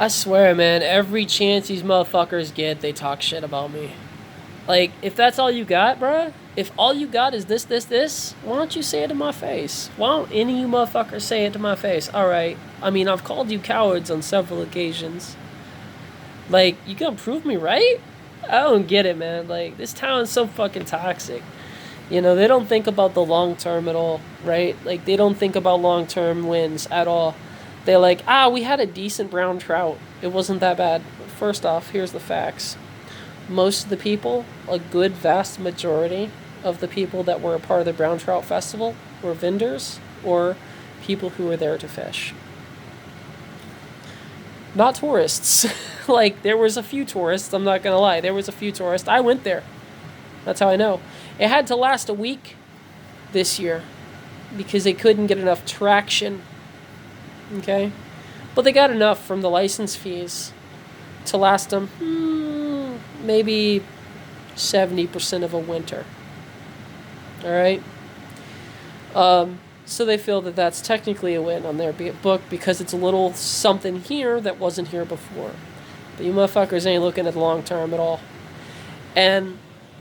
I swear, man, every chance these motherfuckers get, they talk shit about me. Like, if that's all you got, bruh, if all you got is this, why don't you say it to my face? Why don't any of you motherfuckers say it to my face? Alright. I mean, I've called you cowards on several occasions. Like, you gonna prove me right? I don't get it, man. Like, this town is so fucking toxic. You know, they don't think about the long term at all, right? Like, they don't think about long term wins at all. They're like, we had a decent brown trout. It wasn't that bad. First off, here's the facts. Most of the people, a good vast majority of the people that were a part of the brown trout festival were vendors or people who were there to fish. Not tourists. Like, there was a few tourists, I'm not gonna lie. There was a few tourists. I went there. That's how I know. It had to last a week this year because they couldn't get enough traction. Okay? But they got enough from the license fees to last them maybe 70% of a winter. Alright? So they feel that that's technically a win on their book because it's a little something here that wasn't here before. But you motherfuckers ain't looking at the long term at all. And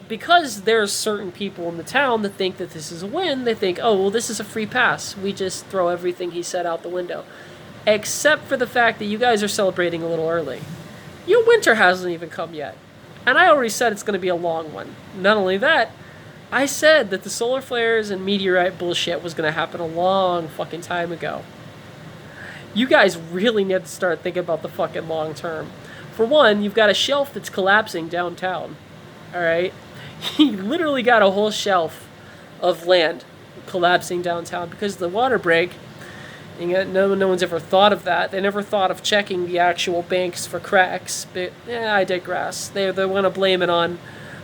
because there's certain people in the town that think that this is a win, they think, oh, well, this is a free pass. We just throw everything he said out the window. Except for the fact that you guys are celebrating a little early. Your winter hasn't even come yet. And I already said it's going to be a long one. Not only that, I said that the solar flares and meteorite bullshit was going to happen a long fucking time ago. You guys really need to start thinking about the fucking long term. For one, you've got a shelf that's collapsing downtown. Alright? You literally got a whole shelf of land collapsing downtown because of the water break. And no one's ever thought of that. They never thought of checking the actual banks for cracks. But, I digress. They want to blame it on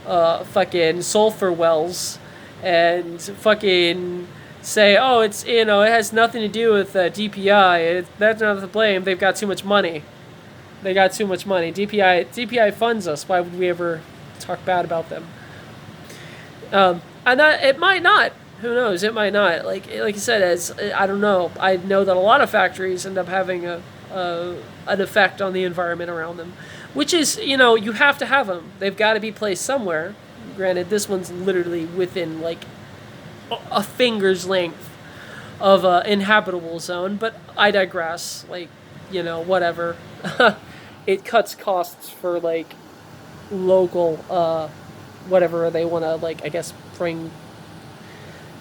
fucking sulfur wells and fucking say, oh, it's, it has nothing to do with DPI. That's not the blame. They've got too much money. They got too much money. DPI funds us. Why would we ever talk bad about them? And that, it might not. Who knows? It might not. Like I said, I don't know. I know that a lot of factories end up having an effect on the environment around them, which is, you have to have them. They've got to be placed somewhere. Granted, this one's literally within like a finger's length of an inhabitable zone, but I digress. Like, whatever. It cuts costs for like local, whatever they want to, like, I guess, bring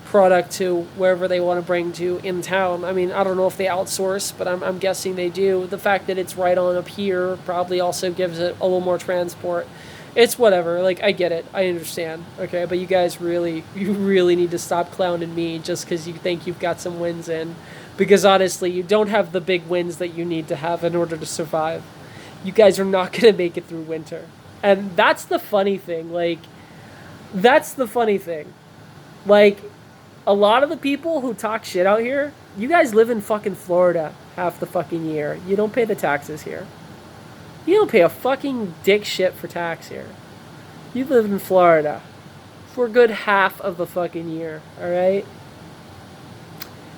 product to wherever they want to bring to in town. I mean, I don't know if they outsource, but I'm guessing they do. The fact that it's right on up here probably also gives it a little more transport. It's whatever. Like, I get it. I understand. Okay, but you guys you really need to stop clowning me just because you think you've got some wins in. Because honestly, you don't have the big wins that you need to have in order to survive. You guys are not going to make it through winter. And that's the funny thing. Like, a lot of the people who talk shit out here, you guys live in fucking Florida half the fucking year. You don't pay the taxes here. You don't pay a fucking dick shit for tax here. You live in Florida for a good half of the fucking year, alright?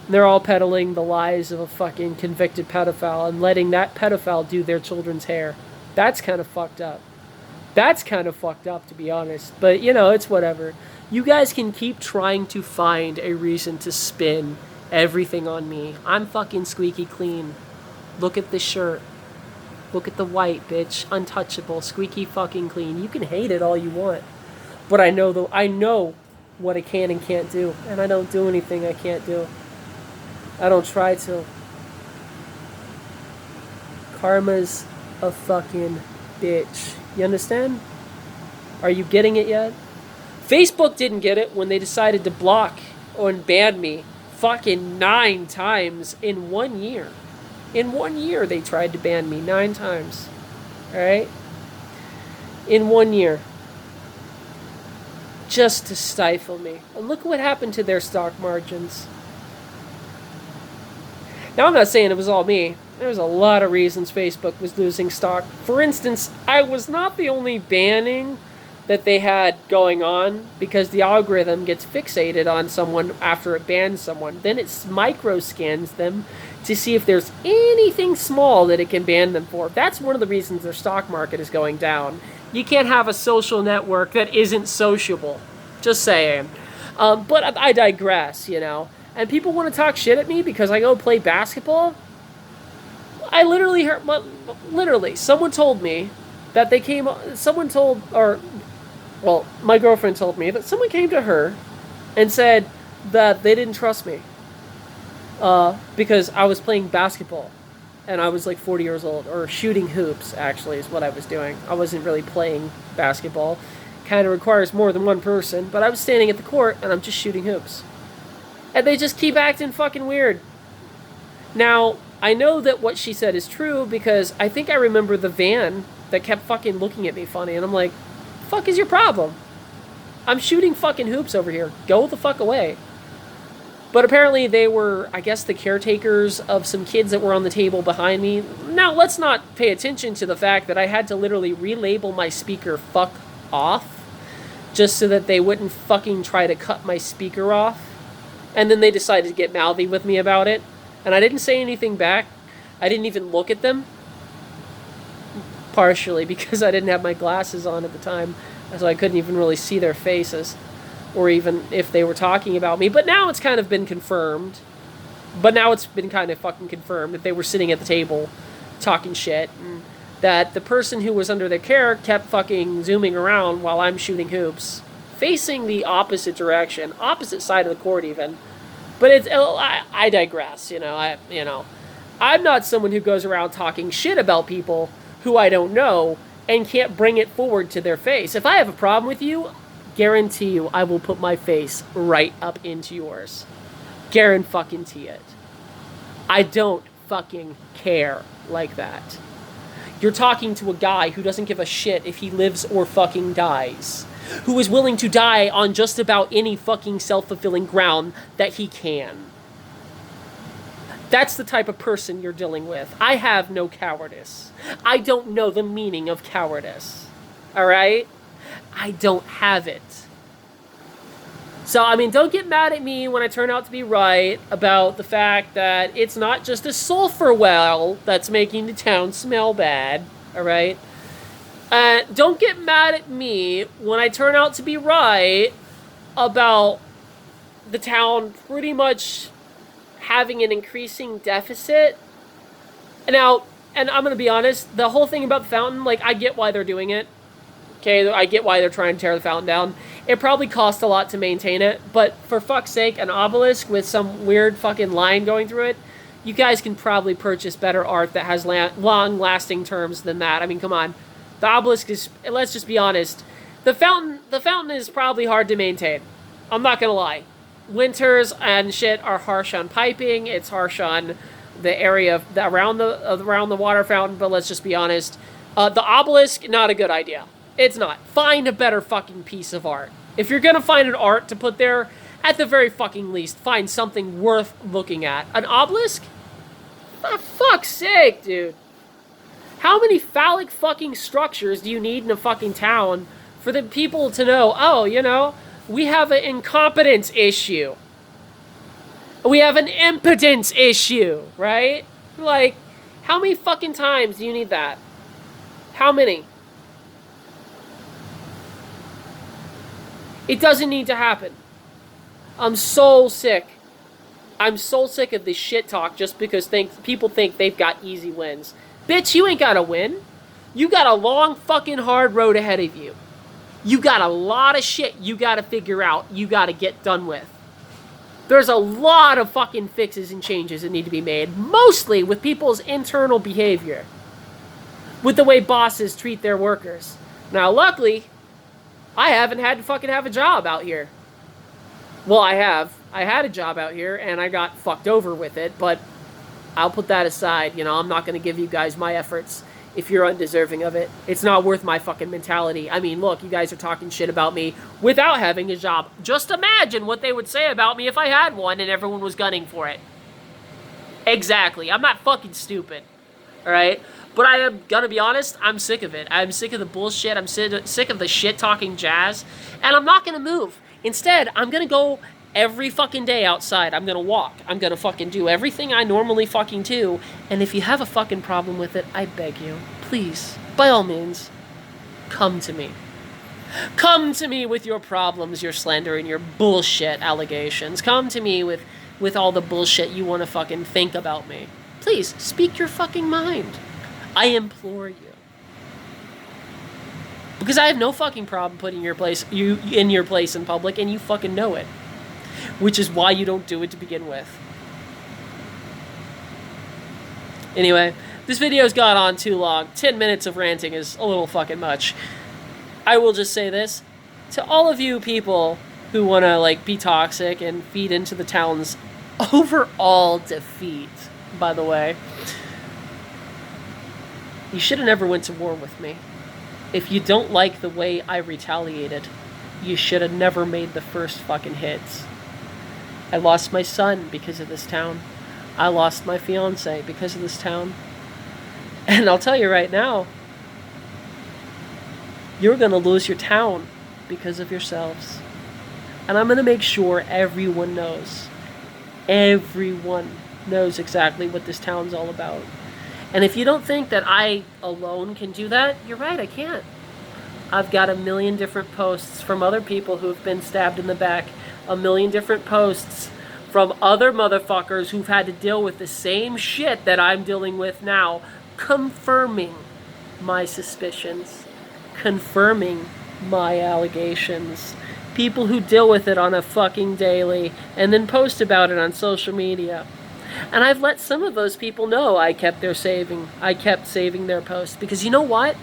They're all peddling the lies of a fucking convicted pedophile and letting that pedophile do their children's hair. That's kind of fucked up. That's kind of fucked up, to be honest. But, it's whatever. You guys can keep trying to find a reason to spin everything on me. I'm fucking squeaky clean. Look at this shirt. Look at the white, bitch. Untouchable. Squeaky fucking clean. You can hate it all you want. But I know what I can and can't do. And I don't do anything I can't do. I don't try to. Karma's a fucking bitch. You understand? Are you getting it yet? Facebook didn't get it when they decided to block or ban me fucking 9 times in 1 year. In 1 year, they tried to ban me 9 times. Alright? In 1 year. Just to stifle me. And look what happened to their stock margins. Now, I'm not saying it was all me. There was a lot of reasons Facebook was losing stock. For instance, I was not the only banning that they had going on, because the algorithm gets fixated on someone after it bans someone. Then it micro scans them to see if there's anything small that it can ban them for. That's one of the reasons their stock market is going down. You can't have a social network that isn't sociable. Just saying. But I digress, you know. And people want to talk shit at me because I go play basketball. I literally heard, someone told me that my girlfriend told me that someone came to her and said that they didn't trust me because I was playing basketball and I was like 40 years old, or shooting hoops, actually, is what I was doing. I wasn't really playing basketball. Kind of requires more than one person, but I was standing at the court and I'm just shooting hoops. And they just keep acting fucking weird. Now, I know that what she said is true because I think I remember the van that kept fucking looking at me funny, and I'm like, fuck is your problem? I'm shooting fucking hoops over here. Go the fuck away. But apparently they were, I guess, the caretakers of some kids that were on the table behind me. Now, let's not pay attention to the fact that I had to literally relabel my speaker fuck off just so that they wouldn't fucking try to cut my speaker off. And then they decided to get mouthy with me about it. And I didn't say anything back. I didn't even look at them. Partially because I didn't have my glasses on at the time, so I couldn't even really see their faces, or even if they were talking about me. But now it's kind of been confirmed. But now it's been kind of fucking confirmed that they were sitting at the table talking shit, and that the person who was under their care kept fucking zooming around while I'm shooting hoops, facing the opposite direction, opposite side of the court even. But I digress, you know. I'm not someone who goes around talking shit about people who I don't know and can't bring it forward to their face. If I have a problem with you, guarantee you I will put my face right up into yours. Guarantee it. I don't fucking care like that. You're talking to a guy who doesn't give a shit if he lives or fucking dies, who is willing to die on just about any fucking self-fulfilling ground that he can. That's the type of person you're dealing with. I have no cowardice. I don't know the meaning of cowardice. Alright? I don't have it. So, I mean, don't get mad at me when I turn out to be right about the fact that it's not just a sulfur well that's making the town smell bad. Alright? Don't get mad at me when I turn out to be right about the town pretty much having an increasing deficit. Now, and I'm going to be honest, the whole thing about the fountain, like, I get why they're doing it. Okay, I get why they're trying to tear the fountain down. It probably costs a lot to maintain it, but for fuck's sake, an obelisk with some weird fucking line going through it, you guys can probably purchase better art that has long-lasting terms than that. I mean, come on. The obelisk is, let's just be honest, the fountain is probably hard to maintain. I'm not going to lie. Winters and shit are harsh on piping. It's harsh on the area around the water fountain. But let's just be honest, the obelisk, not a good idea. It's not. Find a better fucking piece of art. If you're gonna find an art to put there, at the very fucking least, find something worth looking at. An obelisk? For fuck's sake, dude. How many phallic fucking structures do you need in a fucking town for the people to know, oh, you know, we have an incompetence issue. We have an impotence issue, right? Like, how many fucking times do you need that? How many? It doesn't need to happen. I'm so sick. I'm so sick of this shit talk just because people think they've got easy wins. Bitch, you ain't got a win. You got a long fucking hard road ahead of you. You got a lot of shit you gotta figure out, you gotta get done with. There's a lot of fucking fixes and changes that need to be made, mostly with people's internal behavior. With the way bosses treat their workers. Now, luckily, I haven't had to fucking have a job out here. Well, I have. I had a job out here, and I got fucked over with it, but I'll put that aside. You know, I'm not going to give you guys my efforts if you're undeserving of it. It's not worth my fucking mentality. I mean, look, you guys are talking shit about me without having a job. Just imagine what they would say about me if I had one and everyone was gunning for it. Exactly. I'm not fucking stupid. All right? But I am gonna be honest, I'm sick of it. I'm sick of the bullshit. I'm sick of the shit talking jazz. And I'm not gonna move. Instead, I'm gonna go every fucking day outside. I'm gonna walk. I'm gonna fucking do everything I normally fucking do. And if you have a fucking problem with it, I beg you, please, by all means, come to me. Come to me with your problems, your slander, and your bullshit allegations. Come to me with all the bullshit you want to fucking think about me. Please, speak your fucking mind. I implore you. Because I have no fucking problem putting you in your place in public, and you fucking know it. Which is why you don't do it to begin with. Anyway, this video's gone on too long. 10 minutes of ranting is a little fucking much. I will just say this. To all of you people who want to, like, be toxic and feed into the town's overall defeat, by the way, you should have never went to war with me. If you don't like the way I retaliated, you should have never made the first fucking hits. I lost my son because of this town. I lost my fiance because of this town. And I'll tell you right now, you're going to lose your town because of yourselves. And I'm going to make sure everyone knows. Everyone knows exactly what this town's all about. And if you don't think that I alone can do that, you're right, I can't. I've got 1 million different posts from other people who've been stabbed in the back. 1 million different posts from other motherfuckers who've had to deal with the same shit that I'm dealing with now, confirming my suspicions, confirming my allegations. People who deal with it on a fucking daily and then post about it on social media. And I've let some of those people know I kept saving their posts. Because you know what?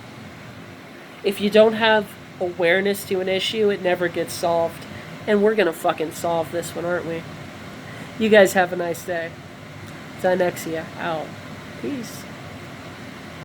If you don't have awareness to an issue, it never gets solved. And we're gonna fucking solve this one, aren't we? You guys have a nice day. Dynexia out. Peace.